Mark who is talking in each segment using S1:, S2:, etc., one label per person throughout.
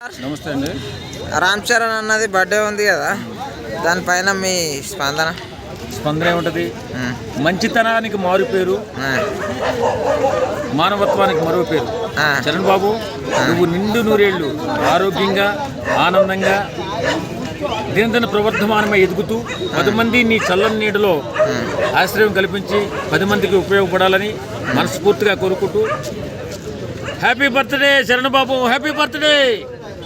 S1: నమస్తే అండి.
S2: రామ్ చరణ్ అన్నది బర్త్డే ఉంది కదా, దానిపైన మీ స్పందన?
S1: స్పందన ఏముంటుంది? మంచితనానికి మారు పేరు, మానవత్వానికి మరో పేరు. చరణ్ బాబు, నువ్వు నిండు నూరేళ్లు ఆరోగ్యంగా ఆనందంగా దినదిన ప్రవర్ధమానమై ఎదుగుతూ 10 మంది నీ చల్లని నీడలో ఆశ్రయం కల్పించి 10 మందికి ఉపయోగపడాలని మనస్ఫూర్తిగా కోరుకుంటూ happy birthday Charan Babu, happy birthday.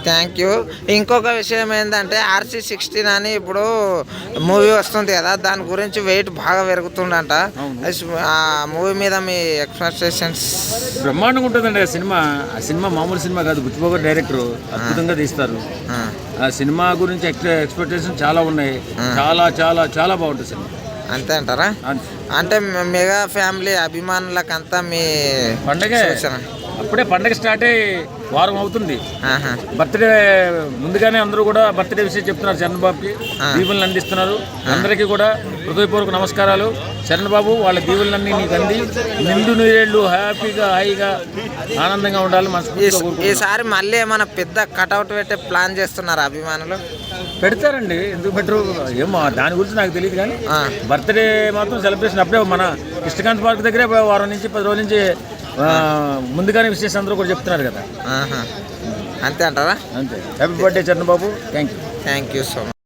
S2: Thank you. ఇంకొక విషయం ఏంటంటే RC16 అని ఇప్పుడు మూవీ వస్తుంది కదా, దాని గురించి వెయిట్ బాగా పెరుగుతుందంట. ఆ మూవీ మీద మీ ఎక్స్పెక్టేషన్స్?
S1: బ్రహ్మాండంగా ఉంటుందండి ఆ సినిమా మామూలు సినిమా కాదు. బుచ్చిబాబు డైరెక్టర్ అద్భుతంగా తీస్తారు. ఆ సినిమా గురించి ఎక్స్పెక్టేషన్ చాలా ఉన్నాయి. చాలా చాలా చాలా బాగుంటుంది సినిమా.
S2: అంతే అంటారా? అంటే మెగా ఫ్యామిలీ అభిమానులకంతా మీ
S1: పండగ అప్పుడే పండగ స్టార్ట్ అయ్యి వారం అవుతుంది. బర్త్డే ముందుగానే అందరూ కూడా బర్త్డే విషయం చెప్తున్నారు. చరణ్ బాబుకి దీవులను అందిస్తున్నారు. అందరికీ కూడా హృదయపూర్వక నమస్కారాలు. చరణ్ బాబు, వాళ్ళ దీవులన్నీ నీకు అంది నిండు నూరేళ్ళు హ్యాపీగా హాయిగా ఆనందంగా ఉండాలి.
S2: ఈసారి మళ్ళీ ఏమైనా పెద్ద కటౌట్ పెట్టే ప్లాన్ చేస్తున్నారు అభిమానులు?
S1: పెడతారండి, ఎందుకు పెట్టరు ఏమో, దాని గురించి నాకు తెలియదు. కానీ బర్త్డే మాత్రం సెలబ్రేషన్ అప్పుడే మన కృష్ణకాంత్ పార్క్ దగ్గరే వారం నుంచి 10 రోజుల నుంచి ముందుగానే విశేషం అందరూ కూడా చెప్తున్నారు కదా.
S2: అంతే అంటారా?
S1: అంతే. Happy birthday Charan Babu. Thank you
S2: so much.